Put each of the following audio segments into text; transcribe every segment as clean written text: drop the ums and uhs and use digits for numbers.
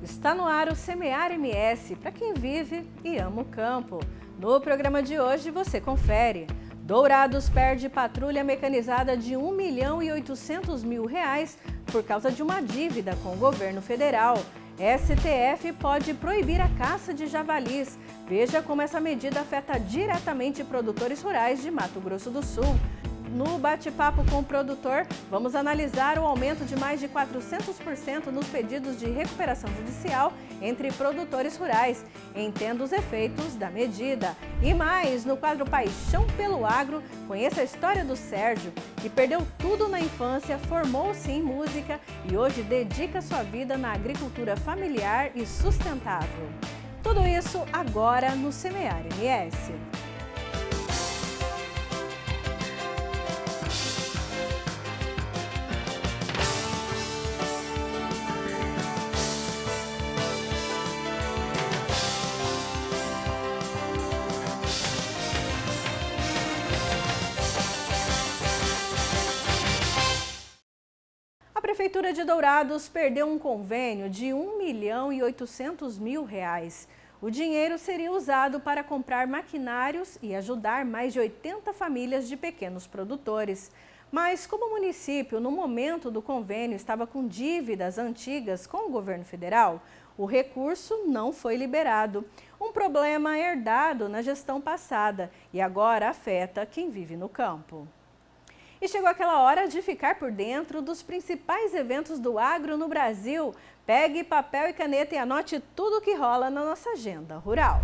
Está no ar o Semear MS, para quem vive e ama o campo. No programa de hoje você confere. Dourados perde patrulha mecanizada de R$ 1.800.000 por causa de uma dívida com o governo federal. STF pode proibir a caça de javalis. Veja como essa medida afeta diretamente produtores rurais de Mato Grosso do Sul. No bate-papo com o produtor, vamos analisar o aumento de mais de 400% nos pedidos de recuperação judicial entre produtores rurais. Entenda os efeitos da medida. E mais, no quadro Paixão pelo Agro, conheça a história do Sérgio, que perdeu tudo na infância, formou-se em música e hoje dedica sua vida na agricultura familiar e sustentável. Tudo isso agora no Semear MS. A Prefeitura de Dourados perdeu um convênio de R$ 1.800.000. O dinheiro seria usado para comprar maquinários e ajudar mais de 80 famílias de pequenos produtores. Mas como o município, no momento do convênio, estava com dívidas antigas com o governo federal, o recurso não foi liberado. Um problema herdado na gestão passada e agora afeta quem vive no campo. E chegou aquela hora de ficar por dentro dos principais eventos do agro no Brasil. Pegue papel e caneta e anote tudo o que rola na nossa agenda rural.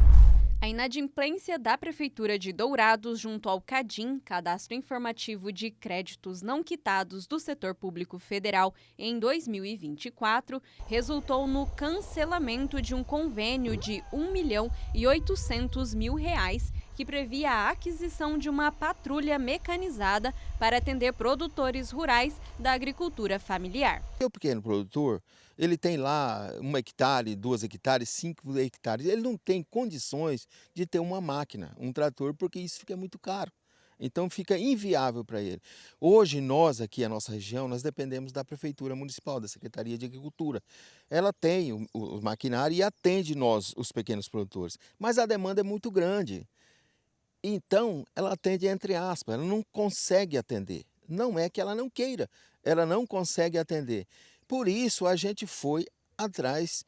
A inadimplência da Prefeitura de Dourados junto ao CADIM, Cadastro Informativo de Créditos Não Quitados do Setor Público Federal, em 2024, resultou no cancelamento de um convênio de R$ 1.800.000 que previa a aquisição de uma patrulha mecanizada para atender produtores rurais da agricultura familiar. O pequeno produtor, ele tem lá 1 hectare, 2 hectares, 5 hectares. Ele não tem condições de ter uma máquina, um trator, porque isso fica muito caro. Então fica inviável para ele. Hoje nós aqui, a nossa região, nós dependemos da Prefeitura Municipal, da Secretaria de Agricultura. Ela tem o maquinário e atende nós, os pequenos produtores. Mas a demanda é muito grande. Então ela atende entre aspas, ela não consegue atender. Não é que ela não queira, ela não consegue atender. Por isso, a gente foi atrás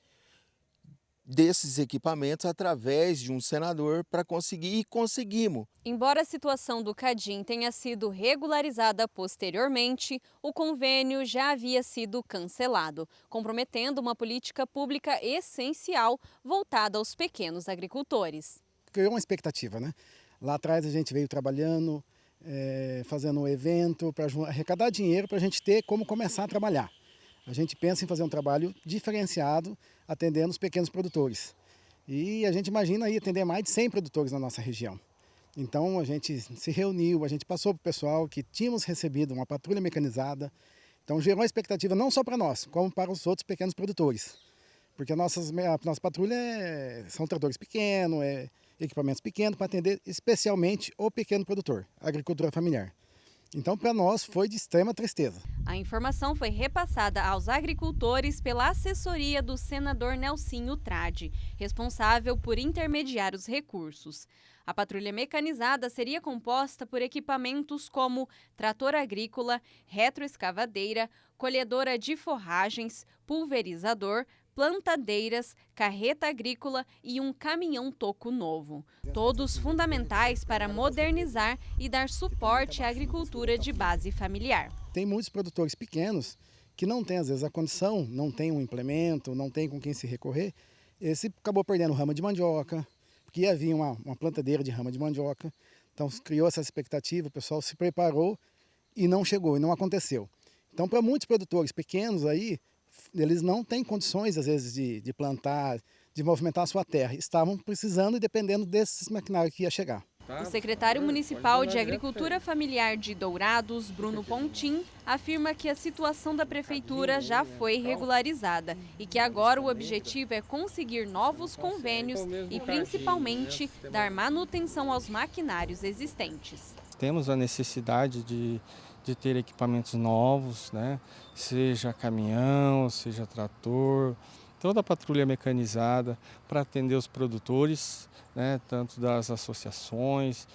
desses equipamentos através de um senador para conseguir, e conseguimos. Embora a situação do CADIM tenha sido regularizada posteriormente, o convênio já havia sido cancelado, comprometendo uma política pública essencial voltada aos pequenos agricultores. Criou uma expectativa, né? Lá atrás a gente veio trabalhando, fazendo um evento para arrecadar dinheiro para a gente ter como começar a trabalhar. A gente pensa em fazer um trabalho diferenciado, atendendo os pequenos produtores. E a gente imagina aí atender mais de 100 produtores na nossa região. Então a gente se reuniu, a gente passou para o pessoal que tínhamos recebido uma patrulha mecanizada. Então gerou uma expectativa não só para nós, como para os outros pequenos produtores. Porque a nossa patrulha são tratores pequenos, equipamentos pequenos para atender especialmente o pequeno produtor, a agricultura familiar. Então, para nós, foi de extrema tristeza. A informação foi repassada aos agricultores pela assessoria do senador Nelsinho Trade, responsável por intermediar os recursos. A patrulha mecanizada seria composta por equipamentos como trator agrícola, retroescavadeira, colhedora de forragens, pulverizador, plantadeiras, carreta agrícola e um caminhão-toco novo. Todos fundamentais para modernizar e dar suporte à agricultura de base familiar. Tem muitos produtores pequenos que não têm, às vezes, a condição, não tem um implemento, não tem com quem se recorrer. Esse acabou perdendo rama de mandioca, porque havia uma plantadeira de rama de mandioca. Então, criou essa expectativa, o pessoal se preparou e não chegou, e não aconteceu. Então, para muitos produtores pequenos aí, eles não têm condições, às vezes, de plantar, de movimentar a sua terra. Estavam precisando e dependendo desses maquinários que ia chegar. O secretário municipal de Agricultura Familiar de Dourados, Bruno Pontin, afirma que a situação da prefeitura já foi regularizada e que agora o objetivo é conseguir novos convênios e, principalmente, dar manutenção aos maquinários existentes. Temos a necessidade de ter equipamentos novos, né? Seja caminhão, seja trator. Então, toda a patrulha mecanizada para atender os produtores, né, tanto das associações,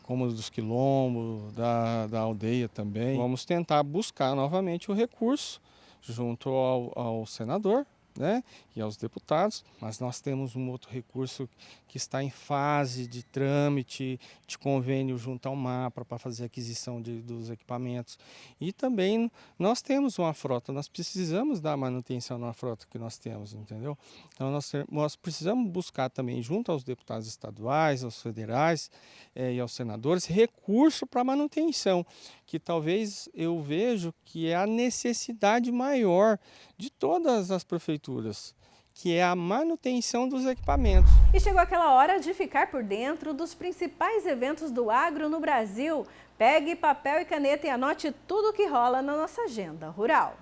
como dos quilombos, da aldeia também. Vamos tentar buscar novamente o recurso junto ao senador, né, e aos deputados, mas nós temos um outro recurso que está em fase de trâmite, de convênio junto ao MAPA para fazer a aquisição dos equipamentos. E também nós temos uma frota, nós precisamos dar manutenção na frota que nós temos, entendeu? Então nós precisamos buscar também junto aos deputados estaduais, aos federais e aos senadores, recurso para manutenção, que talvez eu vejo que é a necessidade maior de todas as prefeituras, que é a manutenção dos equipamentos. E chegou aquela hora de ficar por dentro dos principais eventos do agro no Brasil. Pegue papel e caneta e anote tudo o que rola na nossa agenda rural.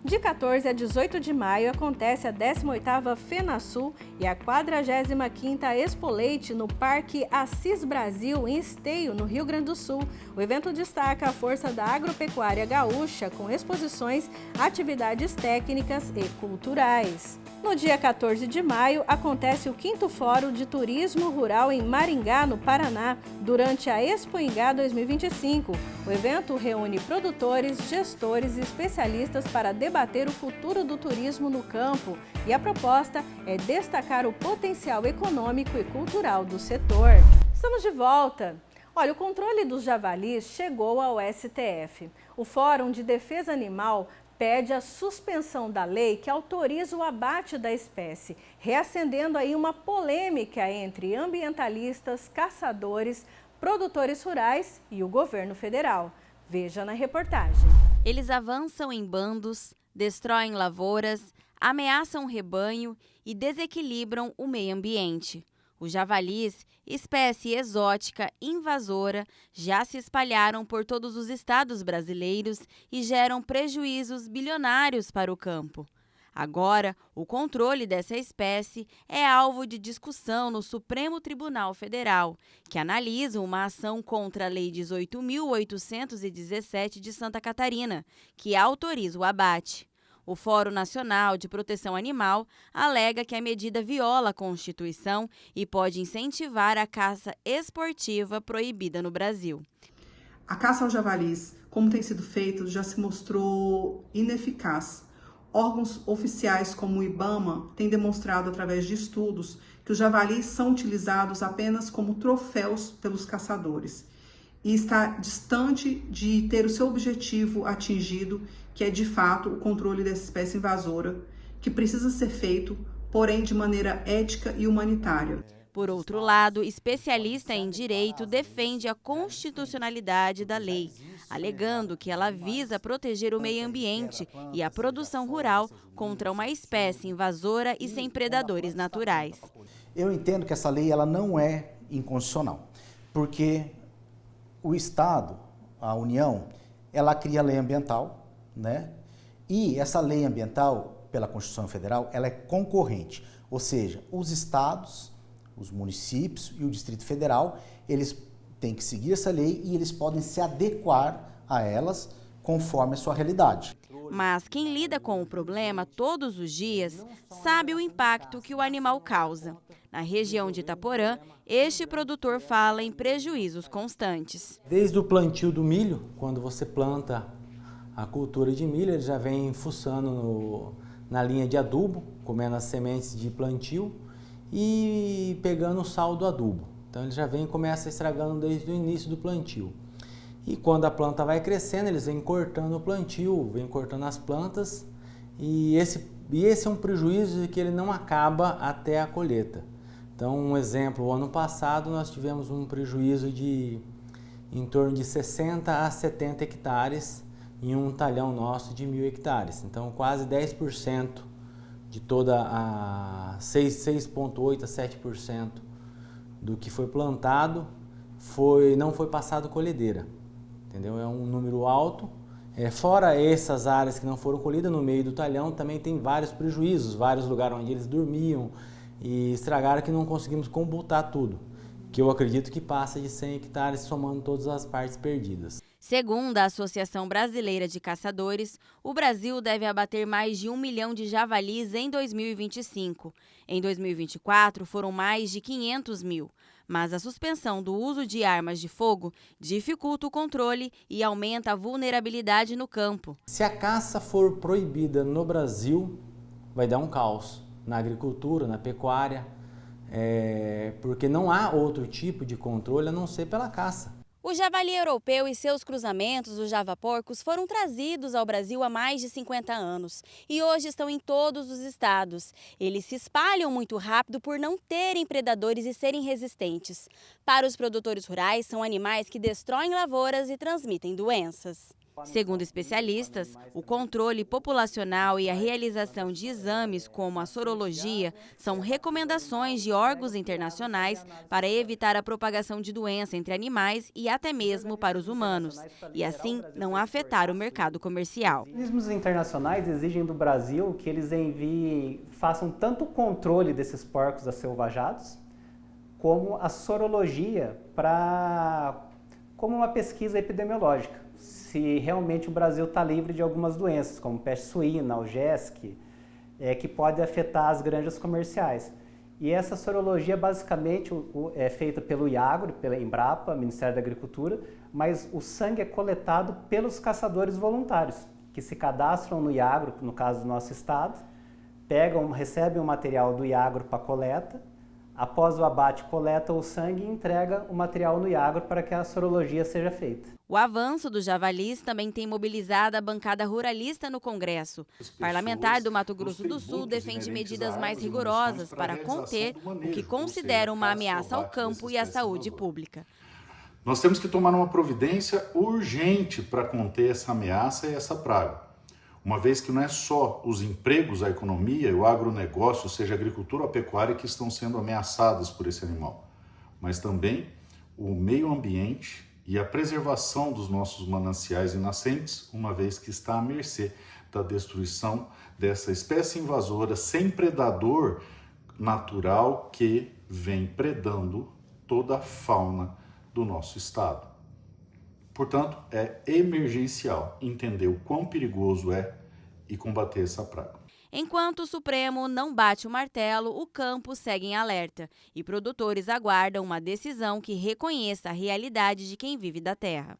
De 14 a 18 de maio acontece a 18ª FenaSul e a 45ª Expo Leite no Parque Assis Brasil, em Esteio, no Rio Grande do Sul. O evento destaca a força da agropecuária gaúcha com exposições, atividades técnicas e culturais. No dia 14 de maio acontece o 5º Fórum de Turismo Rural em Maringá, no Paraná, durante a Expo Ingá 2025. O evento reúne produtores, gestores e especialistas para debater o futuro do turismo no campo e a proposta é destacar o potencial econômico e cultural do setor. Estamos de volta! Olha, o controle dos javalis chegou ao STF. O Fórum de Defesa Animal pede a suspensão da lei que autoriza o abate da espécie, reacendendo aí uma polêmica entre ambientalistas, caçadores, produtores rurais e o governo federal. Veja na reportagem. Eles avançam em bandos, destroem lavouras, ameaçam o rebanho e desequilibram o meio ambiente. Os javalis, espécie exótica invasora, já se espalharam por todos os estados brasileiros e geram prejuízos bilionários para o campo. Agora, o controle dessa espécie é alvo de discussão no Supremo Tribunal Federal, que analisa uma ação contra a Lei 18.817 de Santa Catarina, que autoriza o abate. O Fórum Nacional de Proteção Animal alega que a medida viola a Constituição e pode incentivar a caça esportiva proibida no Brasil. A caça aos javalis, como tem sido feito, já se mostrou ineficaz. Órgãos oficiais como o IBAMA têm demonstrado através de estudos que os javalis são utilizados apenas como troféus pelos caçadores e está distante de ter o seu objetivo atingido, que é de fato o controle dessa espécie invasora, que precisa ser feito, porém de maneira ética e humanitária. Por outro lado, especialista em direito defende a constitucionalidade da lei, alegando que ela visa proteger o meio ambiente e a produção rural contra uma espécie invasora e sem predadores naturais. Eu entendo que essa lei ela não é inconstitucional, porque o Estado, a União, ela cria a lei ambiental, né? E essa lei ambiental, pela Constituição Federal, ela é concorrente, ou seja, os estados, os municípios e o Distrito Federal, eles têm que seguir essa lei e eles podem se adequar a elas conforme a sua realidade. Mas quem lida com o problema todos os dias sabe o impacto que o animal causa. Na região de Itaporã, este produtor fala em prejuízos constantes. Desde o plantio do milho, quando você planta a cultura de milho, ele já vem fuçando na linha de adubo, comendo as sementes de plantio e pegando o sal do adubo. Então ele já vem e começa estragando desde o início do plantio. E quando a planta vai crescendo, eles vêm cortando o plantio, vêm cortando as plantas e esse é um prejuízo que ele não acaba até a colheita. Então, um exemplo, o ano passado nós tivemos um prejuízo de em torno de 60 a 70 hectares em um talhão nosso de 1.000 hectares. Então, quase 10% de toda a 6,8% a 7% do que foi plantado não foi passado colhedeira. Entendeu? É um número alto. Fora essas áreas que não foram colhidas, no meio do talhão também tem vários prejuízos, vários lugares onde eles dormiam e estragaram que não conseguimos computar tudo. que eu acredito que passa de 100 hectares somando todas as partes perdidas. Segundo a Associação Brasileira de Caçadores, o Brasil deve abater mais de 1 milhão de javalis em 2025. Em 2024, foram mais de 500 mil. Mas a suspensão do uso de armas de fogo dificulta o controle e aumenta a vulnerabilidade no campo. Se a caça for proibida no Brasil, vai dar um caos na agricultura, na pecuária, porque não há outro tipo de controle a não ser pela caça. O javali europeu e seus cruzamentos, os javaporcos, foram trazidos ao Brasil há mais de 50 anos e hoje estão em todos os estados. Eles se espalham muito rápido por não terem predadores e serem resistentes. Para os produtores rurais, são animais que destroem lavouras e transmitem doenças. Segundo especialistas, o controle populacional e a realização de exames como a sorologia são recomendações de órgãos internacionais para evitar a propagação de doença entre animais e até mesmo para os humanos, e assim não afetar o mercado comercial. Os organismos internacionais exigem do Brasil que eles façam tanto o controle desses porcos acelvajados, como a sorologia como uma pesquisa epidemiológica. Se realmente o Brasil está livre de algumas doenças, como peste suína, algésque, que pode afetar as granjas comerciais. E essa sorologia basicamente é feita pelo IAGRO, pela Embrapa, Ministério da Agricultura, mas o sangue é coletado pelos caçadores voluntários, que se cadastram no IAGRO, no caso do nosso estado, recebem o material do IAGRO para coleta, após o abate coleta o sangue e entrega o material no IAGRO para que a sorologia seja feita. O avanço dos javalis também tem mobilizado a bancada ruralista no Congresso. O parlamentar do Mato Grosso do Sul defende medidas mais rigorosas para conter o que considera uma ameaça ao campo e à saúde pública. Nós temos que tomar uma providência urgente para conter essa ameaça e essa praga, uma vez que não é só os empregos, a economia e o agronegócio, seja a agricultura ou a pecuária, que estão sendo ameaçadas por esse animal, mas também o meio ambiente e a preservação dos nossos mananciais e nascentes, uma vez que está à mercê da destruição dessa espécie invasora sem predador natural que vem predando toda a fauna do nosso estado. Portanto, é emergencial entender o quão perigoso é e combater essa praga. Enquanto o Supremo não bate o martelo, o campo segue em alerta e produtores aguardam uma decisão que reconheça a realidade de quem vive da terra.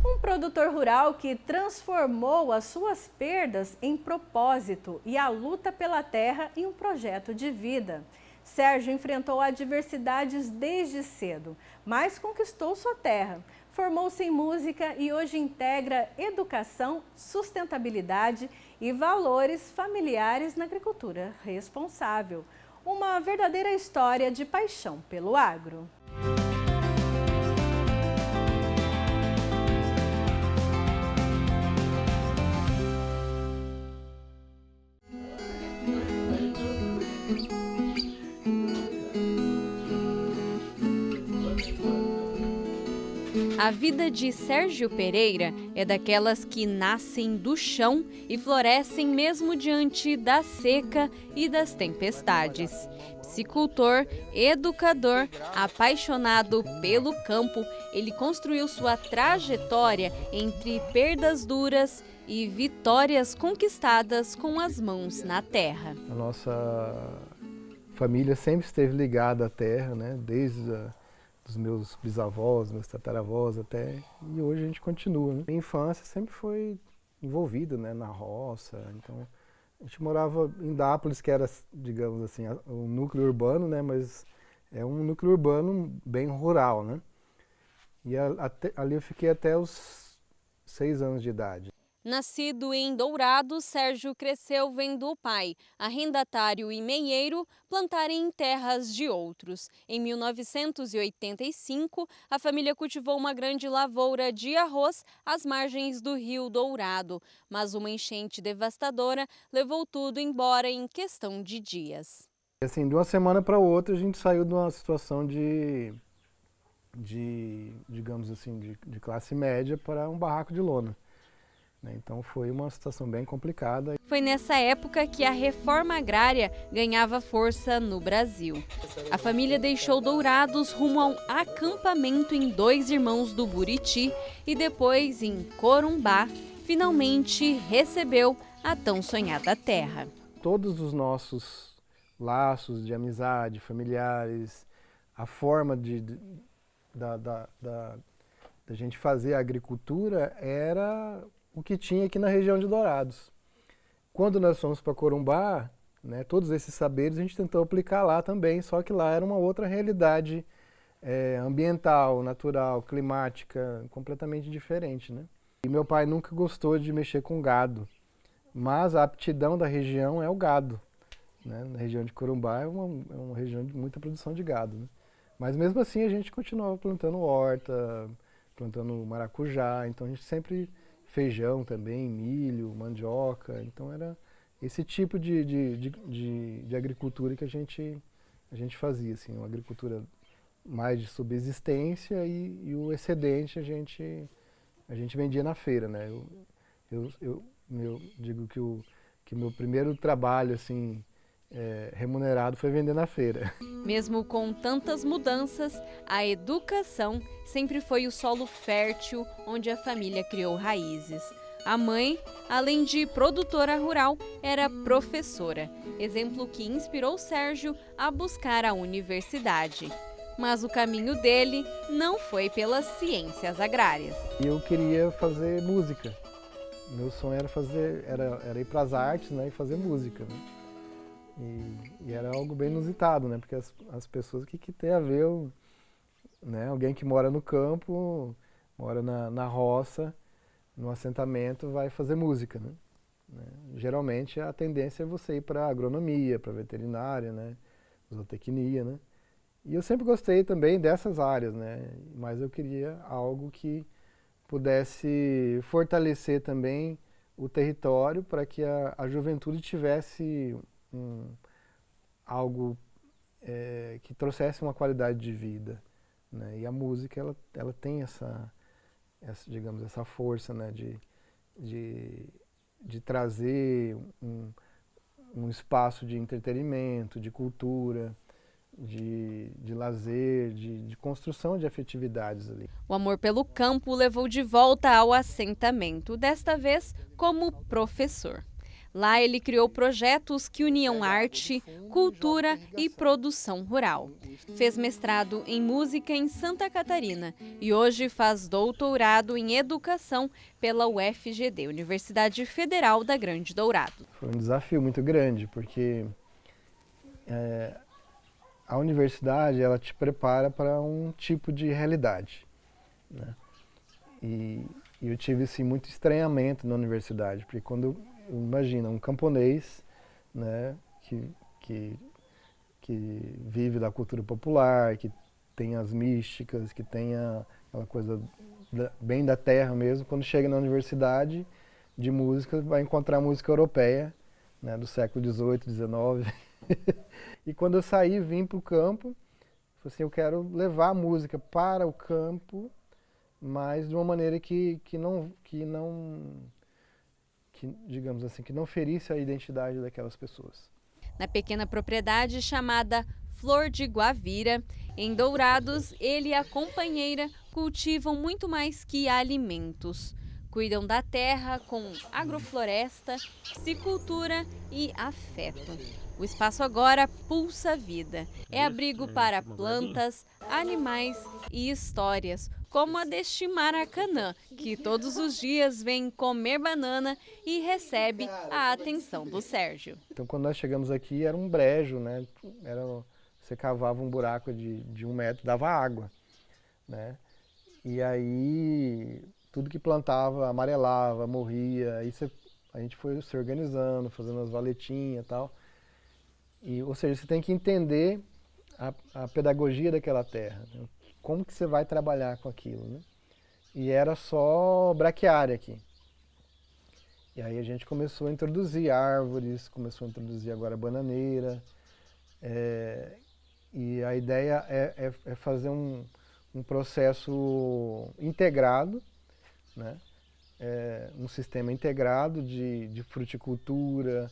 Um produtor rural que transformou as suas perdas em propósito e a luta pela terra em um projeto de vida. Sérgio enfrentou adversidades desde cedo, mas conquistou sua terra. Formou-se em música e hoje integra educação, sustentabilidade e valores familiares na agricultura responsável. Uma verdadeira história de paixão pelo agro. A vida de Sérgio Pereira é daquelas que nascem do chão e florescem mesmo diante da seca e das tempestades. Psicultor, educador, apaixonado pelo campo, ele construiu sua trajetória entre perdas duras e vitórias conquistadas com as mãos na terra. A nossa família sempre esteve ligada à terra, né? Desde dos meus bisavós, meus tataravós até, e hoje a gente continua. Né? Minha infância sempre foi envolvida, né, na roça, então a gente morava em Dápolis, que era, digamos assim, um núcleo urbano, né, mas é um núcleo urbano bem rural, né? E ali eu fiquei até os 6 anos de idade. Nascido em Dourados, Sérgio cresceu vendo o pai, arrendatário e meieiro, plantarem em terras de outros. Em 1985, a família cultivou uma grande lavoura de arroz às margens do Rio Dourado, mas uma enchente devastadora levou tudo embora em questão de dias. Assim, de uma semana para outra, a gente saiu de uma situação digamos assim, de classe média para um barraco de lona. né? Então foi uma situação bem complicada. Foi nessa época que a reforma agrária ganhava força no Brasil. A família deixou Dourados rumo a um acampamento em Dois Irmãos do Buriti e depois em Corumbá, finalmente recebeu a tão sonhada terra. Todos os nossos laços de amizade, familiares, a forma da gente fazer a agricultura era o que tinha aqui na região de Dourados. Quando nós fomos para Corumbá, né, todos esses saberes a gente tentou aplicar lá também, só que lá era uma outra realidade ambiental, natural, climática, completamente diferente, né? E meu pai nunca gostou de mexer com gado, mas a aptidão da região é o gado, né? Na região de Corumbá é uma região de muita produção de gado, né? Mas mesmo assim a gente continuava plantando horta, plantando maracujá, então a gente sempre feijão também, milho, mandioca, então era esse tipo de agricultura que a gente fazia, assim, uma agricultura mais de subsistência e o excedente a gente vendia na feira, né? Eu digo que meu primeiro trabalho assim remunerado foi vender na feira. Mesmo com tantas mudanças, a educação sempre foi o solo fértil onde a família criou raízes. A mãe, além de produtora rural, era professora, exemplo que inspirou Sérgio a buscar a universidade. Mas o caminho dele não foi pelas ciências agrárias. Eu queria fazer música. Meu sonho era ir para as artes, né, e fazer música, né? E era algo bem inusitado, né? Porque as pessoas, o que tem a ver, né? Alguém que mora no campo, mora na roça, no assentamento, vai fazer música, né? Geralmente a tendência é você ir para agronomia, para veterinária, né? Zootecnia, né? E eu sempre gostei também dessas áreas, né? Mas eu queria algo que pudesse fortalecer também o território para que a juventude tivesse algo que trouxesse uma qualidade de vida, né? E a música ela tem digamos, essa força, né? de trazer um espaço de entretenimento, de cultura, de lazer, de construção de afetividades ali. O amor pelo campo o levou de volta ao assentamento, desta vez como professor. Lá ele criou projetos que uniam arte, cultura e produção rural. Fez mestrado em música em Santa Catarina e hoje faz doutorado em educação pela UFGD, Universidade Federal da Grande Dourado. Foi um desafio muito grande, porque a universidade ela te prepara para um tipo de realidade, né? E eu tive assim, muito estranhamento na universidade, porque quando imagina um camponês, né, que vive da cultura popular, que tem as místicas, que tem aquela coisa bem da terra mesmo, quando chega na universidade de música vai encontrar música europeia, né, do século XVIII, XIX. E quando eu saí, vim para o campo, falei assim, eu quero levar a música para o campo, mas de uma maneira que digamos assim, que não ferisse a identidade daquelas pessoas. Na pequena propriedade chamada Flor de Guavira, em Dourados, ele e a companheira cultivam muito mais que alimentos. Cuidam da terra com agrofloresta, piscicultura e afeto. O espaço agora pulsa vida. É abrigo para plantas, animais e histórias, como a deste Maracanã, que todos os dias vem comer banana e recebe a atenção do Sérgio. Então, quando nós chegamos aqui, era um brejo, né? Você cavava um buraco de 1 metro, dava água, né? E aí, tudo que plantava amarelava, morria. Aí a gente foi se organizando, fazendo as valetinhas e tal. Ou seja, você tem que entender a pedagogia daquela terra, né? Como que você vai trabalhar com aquilo, né? E era só braquiária aqui. E aí a gente começou a introduzir árvores, começou a introduzir agora bananeira. E a ideia é fazer um processo integrado, né? um sistema integrado de fruticultura,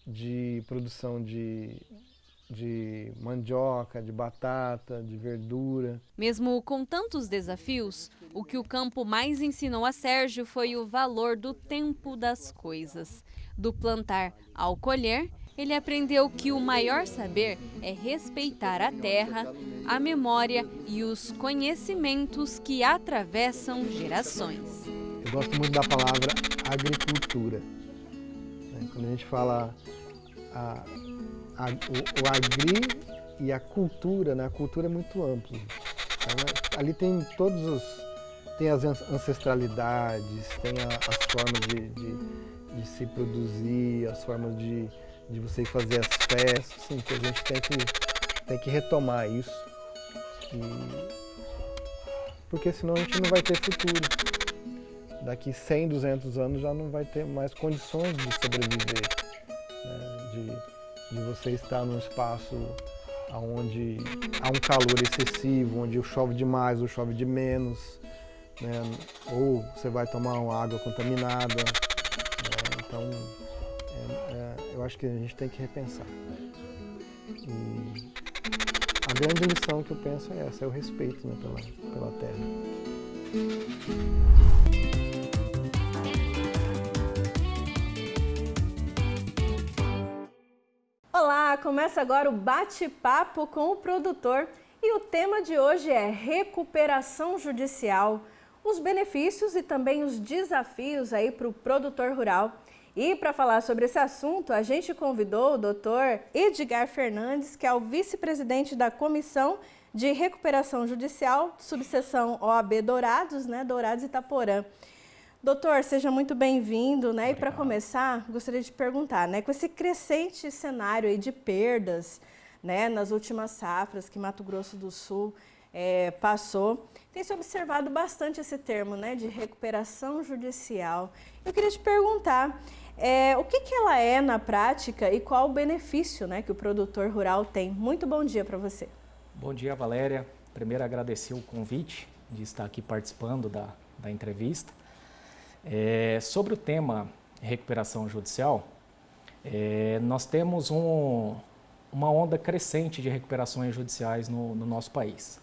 de produção de mandioca, de batata, de verdura. Mesmo com tantos desafios, o que o campo mais ensinou a Sérgio foi o valor do tempo das coisas. Do plantar ao colher, ele aprendeu que o maior saber é respeitar a terra, a memória e os conhecimentos que atravessam gerações. Eu gosto muito da palavra agricultura. Quando a gente fala o agri e a cultura, né? A cultura é muito ampla. Ali tem tem as ancestralidades, tem as formas de se produzir, as formas de você fazer as festas, assim, que a gente tem que retomar isso. Porque senão a gente não vai ter futuro. Daqui 100, 200 anos já não vai ter mais condições de sobreviver, né? De você estar num espaço onde há um calor excessivo, onde chove demais ou chove de menos, né? Ou você vai tomar uma água contaminada, né? Então, eu acho que a gente tem que repensar. E a grande lição que eu penso é essa, é o respeito, né, pela terra. Olá, começa agora o bate-papo com o produtor e o tema de hoje é recuperação judicial, os benefícios e também os desafios aí para o produtor rural. E para falar sobre esse assunto, a gente convidou o Dr. Edgar Fernandes, que é o vice-presidente da Comissão de Recuperação Judicial, subseção OAB Dourados, né, Dourados Itaporã. Doutor, seja muito bem-vindo, né? E para começar, gostaria de perguntar, né, com esse crescente cenário aí de perdas, né, nas últimas safras que Mato Grosso do Sul passou, tem se observado bastante esse termo, né, de recuperação judicial. Eu queria te perguntar, o que ela é na prática e qual o benefício, né, que o produtor rural tem? Muito bom dia para você. Bom dia, Valéria. Primeiro, agradecer o convite de estar aqui participando da entrevista. Sobre o tema recuperação judicial, nós temos uma onda crescente de recuperações judiciais no nosso país.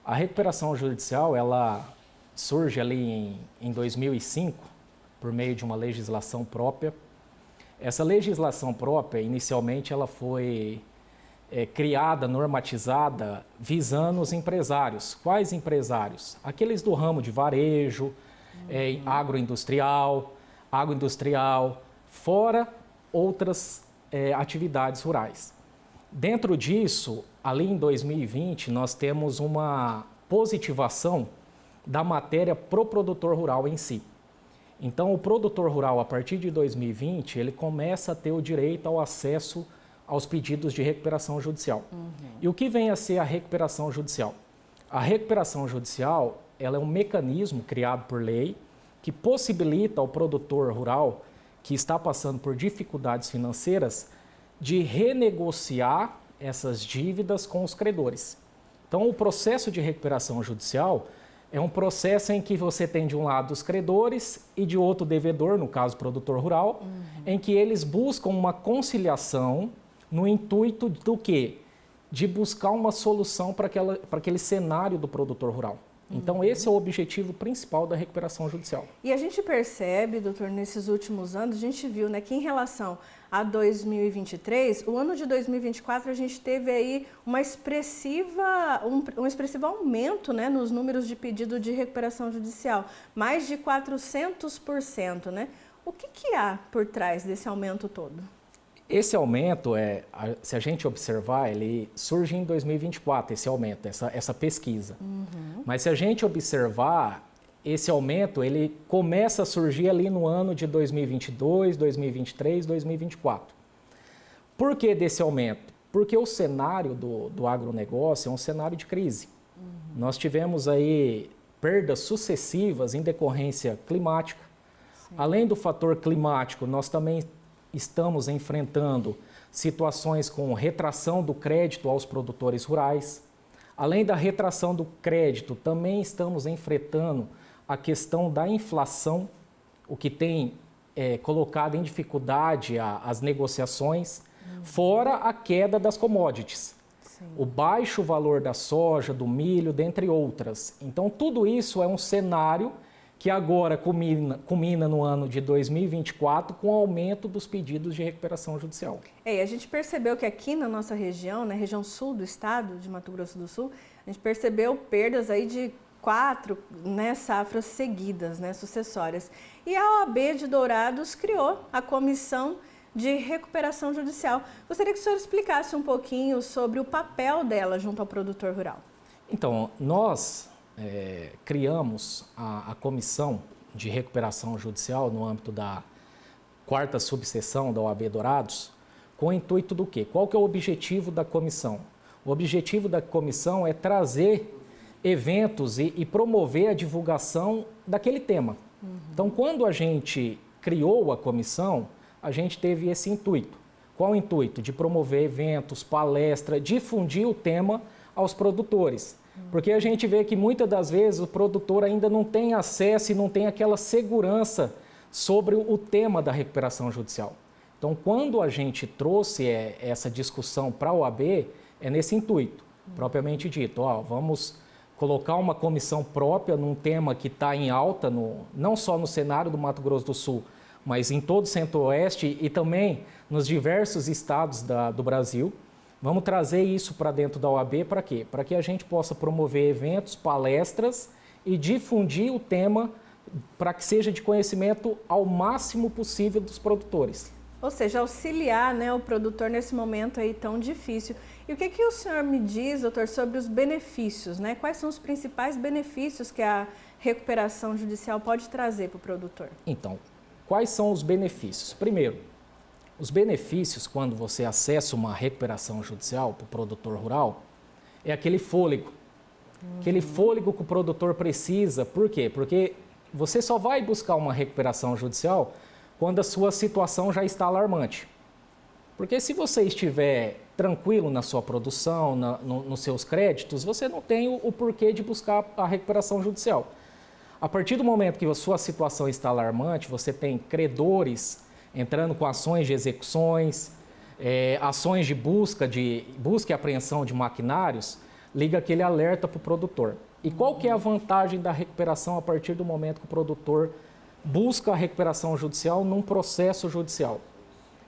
A recuperação judicial, ela surge ali em 2005, por meio de uma legislação própria. Essa legislação própria, inicialmente, ela foi criada, normatizada, visando os empresários. Quais empresários? Aqueles do ramo de varejo, agroindustrial, fora outras atividades rurais. Dentro disso, ali em 2020, nós temos uma positivação da matéria pro produtor rural em si. Então, o produtor rural, a partir de 2020, ele começa a ter o direito ao acesso aos pedidos de recuperação judicial. E o que vem a ser a recuperação judicial? A recuperação judicial, ela é um mecanismo criado por lei que possibilita ao produtor rural que está passando por dificuldades financeiras de renegociar essas dívidas com os credores. Então, o processo de recuperação judicial é um processo em que você tem de um lado os credores e de outro o devedor, no caso o produtor rural, em que eles buscam uma conciliação no intuito do quê? De buscar uma solução para aquele cenário do produtor rural. Então, esse é o objetivo principal da recuperação judicial. E a gente percebe, doutor, nesses últimos anos, a gente viu, né, que em relação a 2023, o ano de 2024, a gente teve aí um expressivo aumento, né, nos números de pedido de recuperação judicial, mais de 400%, né? O que há por trás desse aumento todo? Esse aumento, se a gente observar, ele surge em 2024, esse aumento, essa pesquisa. Mas se a gente observar, esse aumento ele começa a surgir ali no ano de 2022, 2023, 2024. Por que desse aumento? Porque o cenário do agronegócio é um cenário de crise. Nós tivemos aí perdas sucessivas em decorrência climática. Além do fator climático, nós também estamos enfrentando situações com retração do crédito aos produtores rurais. Além da retração do crédito, também estamos enfrentando a questão da inflação, o que tem colocado em dificuldade as negociações, fora a queda das commodities. Sim. O baixo valor da soja, do milho, dentre outras. Então, tudo isso é um cenário que agora culmina no ano de 2024 com o aumento dos pedidos de recuperação judicial. E a gente percebeu que aqui na nossa região, na região sul do estado de Mato Grosso do Sul, a gente percebeu perdas aí de 4 safras seguidas, sucessórias. E a OAB de Dourados criou a Comissão de Recuperação Judicial. Gostaria que o senhor explicasse um pouquinho sobre o papel dela junto ao produtor rural. Então, nós criamos a Comissão de Recuperação Judicial no âmbito da 4ª subseção da OAB Dourados, com o intuito do quê? Qual que é o objetivo da comissão? O objetivo da comissão é trazer eventos e promover a divulgação daquele tema. Então, quando a gente criou a comissão, a gente teve esse intuito. Qual o intuito? De promover eventos, palestra, difundir o tema aos produtores. Porque a gente vê que muitas das vezes o produtor ainda não tem acesso e não tem aquela segurança sobre o tema da recuperação judicial. Então, quando a gente trouxe essa discussão para a OAB, é nesse intuito, propriamente dito. Vamos colocar uma comissão própria num tema que está em alta, não só no cenário do Mato Grosso do Sul, mas em todo o Centro-Oeste e também nos diversos estados do Brasil. Vamos trazer isso para dentro da OAB para quê? Para que a gente possa promover eventos, palestras e difundir o tema para que seja de conhecimento ao máximo possível dos produtores. Ou seja, auxiliar o produtor nesse momento aí tão difícil. E o que o senhor me diz, doutor, sobre os benefícios, Quais são os principais benefícios que a recuperação judicial pode trazer para o produtor? Então, quais são os benefícios? Primeiro, os benefícios quando você acessa uma recuperação judicial para o produtor rural é aquele fôlego. Aquele fôlego que o produtor precisa. Por quê? Porque você só vai buscar uma recuperação judicial quando a sua situação já está alarmante. Porque se você estiver tranquilo na sua produção, nos seus créditos, você não tem o porquê de buscar a recuperação judicial. A partir do momento que a sua situação está alarmante, você tem credores entrando com ações de execuções, ações de busca e apreensão de maquinários, liga aquele alerta para o produtor. E qual que é a vantagem da recuperação a partir do momento que o produtor busca a recuperação judicial num processo judicial?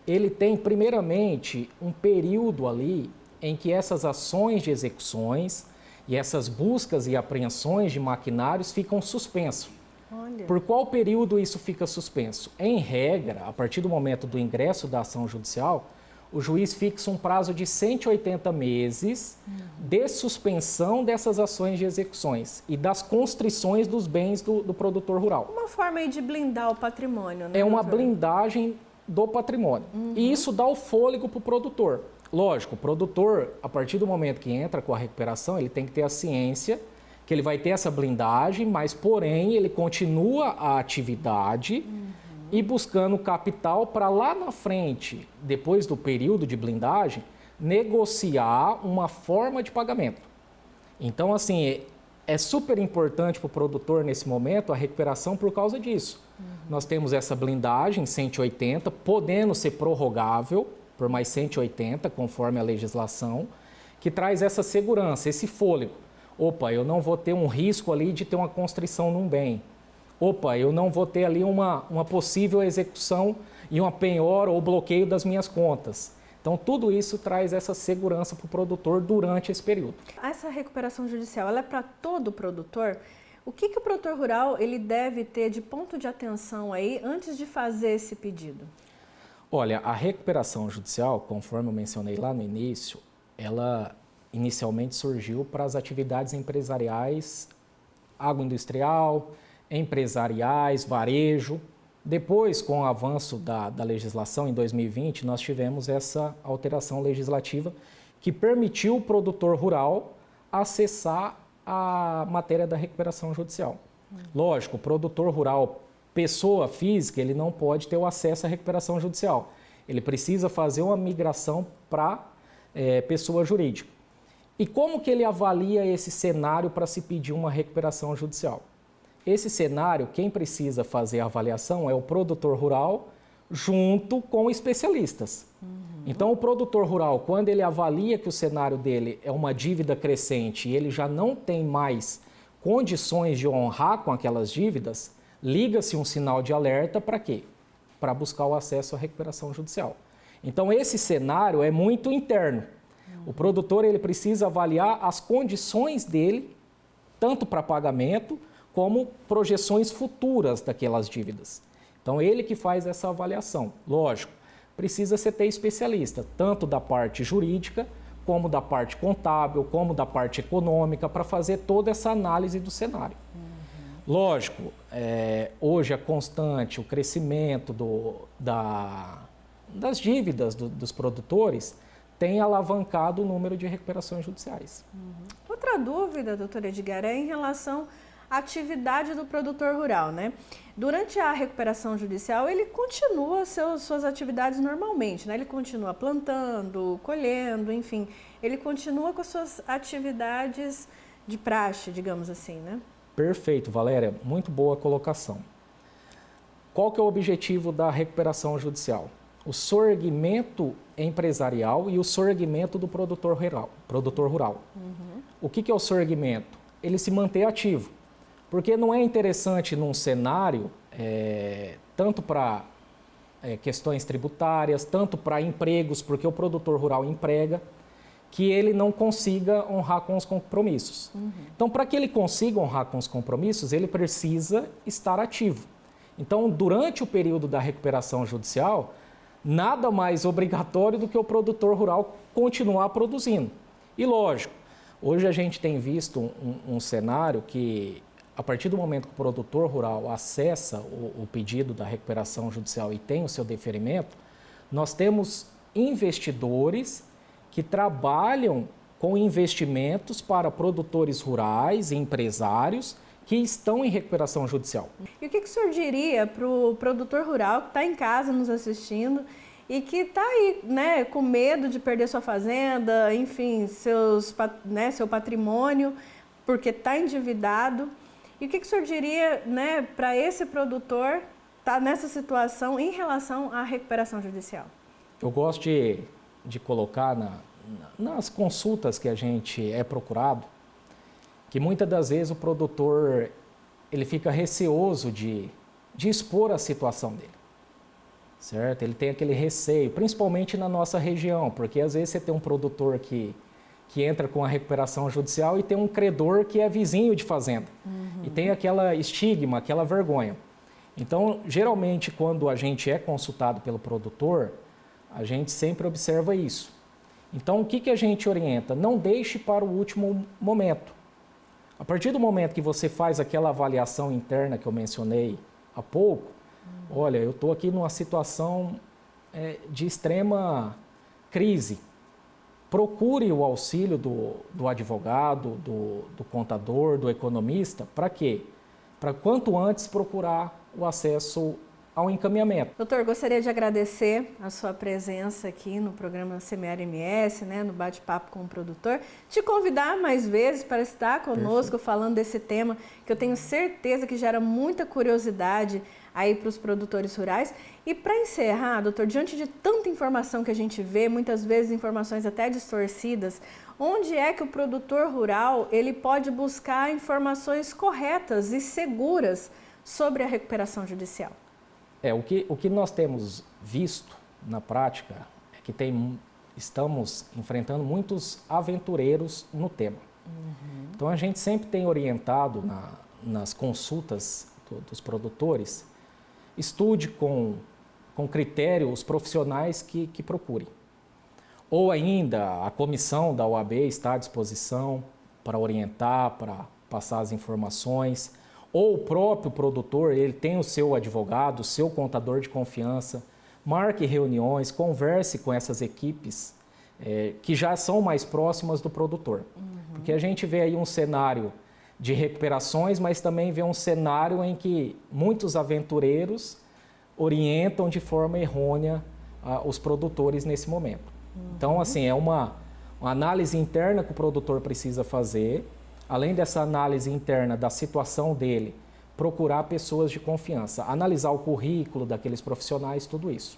Ele tem, primeiramente, um período ali em que essas ações de execuções e essas buscas e apreensões de maquinários ficam suspensos. Olha. Por qual período isso fica suspenso? Em regra, a partir do momento do ingresso da ação judicial, o juiz fixa um prazo de 180 meses de suspensão dessas ações de execuções e das constrições dos bens do produtor rural. Uma forma aí de blindar o patrimônio, É uma blindagem do patrimônio. E isso dá o fôlego para o produtor. Lógico, o produtor, a partir do momento que entra com a recuperação, ele tem que ter a ciência que ele vai ter essa blindagem, mas, porém, ele continua a atividade e buscando capital para lá na frente, depois do período de blindagem, negociar uma forma de pagamento. Então, assim, é super importante para o produtor, nesse momento, a recuperação por causa disso. Nós temos essa blindagem 180, podendo ser prorrogável por mais 180, conforme a legislação, que traz essa segurança, esse fôlego. Opa, eu não vou ter um risco ali de ter uma constrição num bem. Opa, eu não vou ter ali uma possível execução e uma penhora ou bloqueio das minhas contas. Então, tudo isso traz essa segurança para o produtor durante esse período. Essa recuperação judicial, ela é para todo produtor? O que o produtor rural ele deve ter de ponto de atenção aí antes de fazer esse pedido? Olha, a recuperação judicial, conforme eu mencionei lá no início, ela inicialmente surgiu para as atividades empresariais, agroindustrial, empresariais, varejo. Depois, com o avanço da legislação, em 2020, nós tivemos essa alteração legislativa que permitiu o produtor rural acessar a matéria da recuperação judicial. Lógico, o produtor rural, pessoa física, ele não pode ter o acesso à recuperação judicial. Ele precisa fazer uma migração para pessoa jurídica. E como que ele avalia esse cenário para se pedir uma recuperação judicial? esse cenário, quem precisa fazer a avaliação é o produtor rural junto com especialistas. Então, o produtor rural, quando ele avalia que o cenário dele é uma dívida crescente e ele já não tem mais condições de honrar com aquelas dívidas, liga-se um sinal de alerta para quê? Para buscar o acesso à recuperação judicial. Então, esse cenário é muito interno. O produtor ele precisa avaliar as condições dele, tanto para pagamento, como projeções futuras daquelas dívidas. Então, ele que faz essa avaliação. Lógico, precisa ser ter especialista, tanto da parte jurídica, como da parte contábil, como da parte econômica, para fazer toda essa análise do cenário. Lógico, hoje é constante o crescimento das dívidas dos produtores tem alavancado o número de recuperações judiciais. Outra dúvida, doutora Edgar, é em relação à atividade do produtor rural, né? Durante a recuperação judicial, ele continua suas atividades normalmente, né? Ele continua plantando, colhendo, enfim, ele continua com as suas atividades de praxe, digamos assim, né? Perfeito, Valéria, muito boa colocação. Qual que é o objetivo da recuperação judicial? O sorgimento empresarial e o sorgimento do produtor rural. O que é o sorgimento? Ele se manter ativo. Porque não é interessante num cenário, tanto para questões tributárias, tanto para empregos, porque o produtor rural emprega, que ele não consiga honrar com os compromissos. Então, para que ele consiga honrar com os compromissos, ele precisa estar ativo. Então, durante o período da recuperação judicial, nada mais obrigatório do que o produtor rural continuar produzindo. E lógico, hoje a gente tem visto um cenário que, a partir do momento que o produtor rural acessa o pedido da recuperação judicial e tem o seu deferimento, nós temos investidores que trabalham com investimentos para produtores rurais e empresários que estão em recuperação judicial. E o que o senhor diria para o produtor rural que está em casa nos assistindo e que está aí, né, com medo de perder sua fazenda, enfim, seu patrimônio, porque está endividado? E o que o senhor diria, né, para esse produtor estar nessa situação em relação à recuperação judicial? Eu gosto de colocar nas consultas que a gente é procurado, que muitas das vezes o produtor ele fica receoso de expor a situação dele, certo? Ele tem aquele receio, principalmente na nossa região, porque às vezes você tem um produtor que entra com a recuperação judicial e tem um credor que é vizinho de fazenda. E tem aquela estigma, aquela vergonha. Então, geralmente, quando a gente é consultado pelo produtor, a gente sempre observa isso. Então, o que a gente orienta? Não deixe para o último momento. A partir do momento que você faz aquela avaliação interna que eu mencionei há pouco, olha, eu estou aqui numa situação de extrema crise. Procure o auxílio do advogado, do contador, do economista. Para quê? Para quanto antes procurar o acesso ao encaminhamento. Doutor, gostaria de agradecer a sua presença aqui no programa Semear MS, né, no bate-papo com o produtor. Te convidar mais vezes para estar conosco falando desse tema que eu tenho certeza que gera muita curiosidade aí para os produtores rurais. E para encerrar, doutor, diante de tanta informação que a gente vê, muitas vezes informações até distorcidas, onde é que o produtor rural ele pode buscar informações corretas e seguras sobre a recuperação judicial? O que nós temos visto na prática é que estamos enfrentando muitos aventureiros no tema. Então a gente sempre tem orientado nas consultas dos produtores, estude com critério os profissionais que procurem. Ou ainda a comissão da OAB está à disposição para orientar, para passar as informações. Ou o próprio produtor, ele tem o seu advogado, o seu contador de confiança, marque reuniões, converse com essas equipes que já são mais próximas do produtor. Porque a gente vê aí um cenário de recuperações, mas também vê um cenário em que muitos aventureiros orientam de forma errônea os produtores nesse momento. Então, assim, é uma análise interna que o produtor precisa fazer. Além dessa análise interna da situação dele, procurar pessoas de confiança, analisar o currículo daqueles profissionais, tudo isso.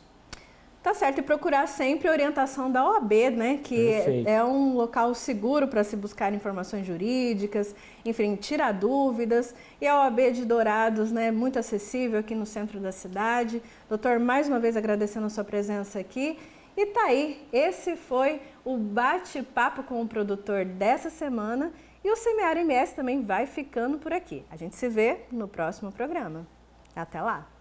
Tá certo, e procurar sempre a orientação da OAB, né? Que Perfeito. é um local seguro para se buscar informações jurídicas, enfim, tirar dúvidas. E a OAB de Dourados, né? Muito acessível aqui no centro da cidade. Doutor, mais uma vez agradecendo a sua presença aqui. E tá aí, esse foi o bate-papo com o produtor dessa semana. E o Semear MS também vai ficando por aqui. A gente se vê no próximo programa. Até lá!